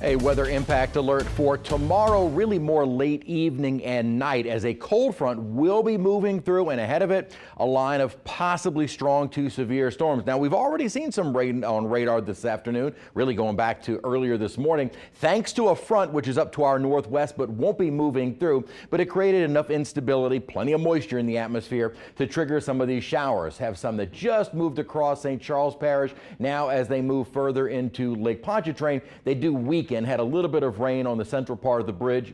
A weather impact alert for tomorrow, really more late evening and night, as a cold front will be moving through, and ahead of it, a line of possibly strong to severe storms. Now, we've already seen some rain on radar this afternoon, really going back to earlier this morning, thanks to a front which is up to our northwest but won't be moving through. But it created enough instability, plenty of moisture in the atmosphere to trigger some of these showers. Have some that just moved across St. Charles Parish. Now, as they move further into Lake Pontchartrain, they do weaken. Had a little bit of rain on the central part of the bridge.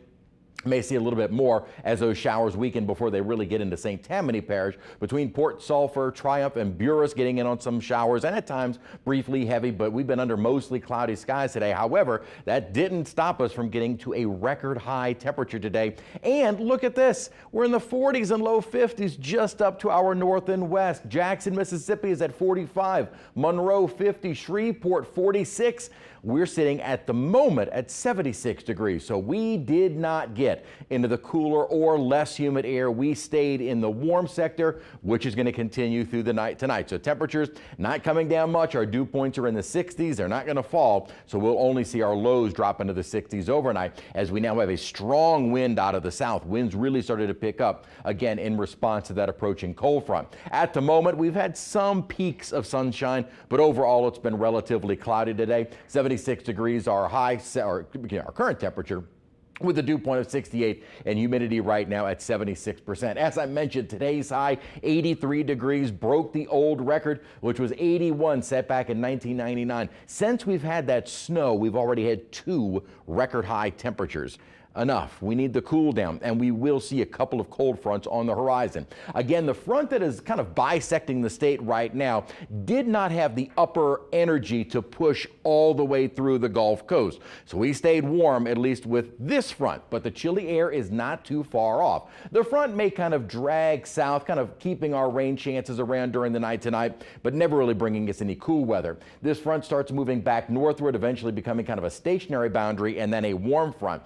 May see a little bit more as those showers weaken before they really get into St. Tammany Parish. Between Port Sulphur, Triumph, and Buras getting in on some showers, and at times briefly heavy, but we've been under mostly cloudy skies today. However, that didn't stop us from getting to a record high temperature today. And look at this, we're in the 40s and low 50s just up to our north and west. Jackson, Mississippi is at 45, Monroe 50, Shreveport 46. We're sitting at the moment at 76 degrees. So we did not get into the cooler or less humid air. We stayed in the warm sector, which is going to continue through the night tonight. So temperatures not coming down much. Our dew points are in the 60s. They're not going to fall. So we'll only see our lows drop into the 60s overnight, as we now have a strong wind out of the south. Winds really started to pick up again in response to that approaching cold front. At the moment, we've had some peaks of sunshine, but overall it's been relatively cloudy today. 76 degrees our high, our current temperature, with a dew point of 68 and humidity right now at 76%. As I mentioned, today's high, 83 degrees, broke the old record, which was 81 set back in 1999. Since we've had that snow, we've already had 2 record high temperatures. Enough. We need the cool down, and we will see a couple of cold fronts on the horizon. Again, the front that is kind of bisecting the state right now did not have the upper energy to push all the way through the Gulf Coast. So we stayed warm, at least with this front, but the chilly air is not too far off. The front may kind of drag south, kind of keeping our rain chances around during the night tonight, but never really bringing us any cool weather. This front starts moving back northward, eventually becoming kind of a stationary boundary and then a warm front.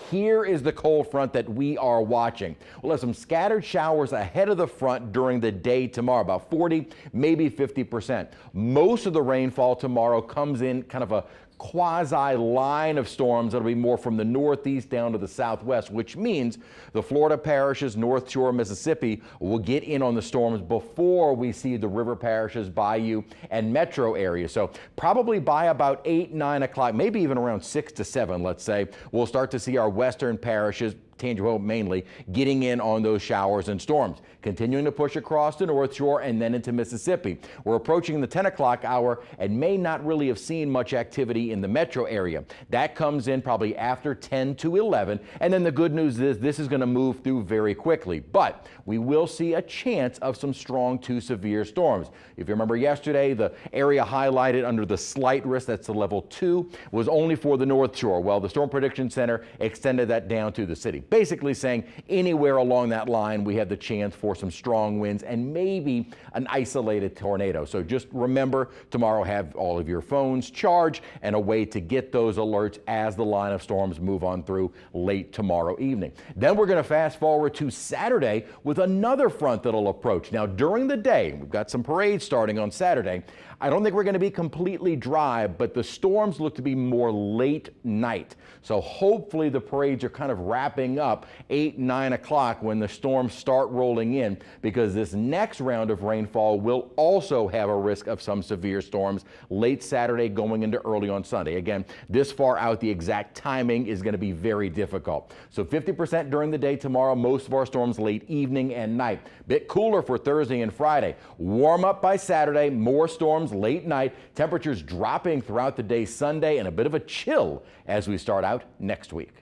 Here is the cold front that we are watching. We'll have some scattered showers ahead of the front during the day tomorrow, about 40, maybe 50%. Most of the rainfall tomorrow comes in kind of a quasi line of storms that'll be more from the northeast down to the southwest, which means the Florida parishes, North Shore, Mississippi will get in on the storms before we see the river parishes, Bayou, and metro areas. So probably by about 8, 9 o'clock, maybe even around 6 to 7, let's say, we'll start to see our western parishes, Tangipahoa mainly, getting in on those showers and storms, continuing to push across the North Shore and then into Mississippi. We're approaching the 10 o'clock hour and may not really have seen much activity in the metro area. That comes in probably after 10 to 11. And then the good news is this is going to move through very quickly, but we will see a chance of some strong to severe storms. If you remember yesterday, the area highlighted under the slight risk, that's the level 2, was only for the North Shore. Well, the Storm Prediction Center extended that down to the city, basically saying anywhere along that line we have the chance for some strong winds and maybe an isolated tornado. So just remember, tomorrow have all of your phones charged and a way to get those alerts as the line of storms move on through late tomorrow evening. Then we're going to fast forward to Saturday with another front that'll approach. Now during the day, we've got some parades starting on Saturday. I don't think we're going to be completely dry, but the storms look to be more late night. So hopefully the parades are kind of wrapping up 8, 9 o'clock when the storms start rolling in, because this next round of rainfall will also have a risk of some severe storms late Saturday going into early on Sunday. Again, this far out, the exact timing is going to be very difficult. So 50% during the day tomorrow, most of our storms late evening and night. Bit cooler for Thursday and Friday. Warm up by Saturday, more storms late night, temperatures dropping throughout the day Sunday, and a bit of a chill as we start out next week.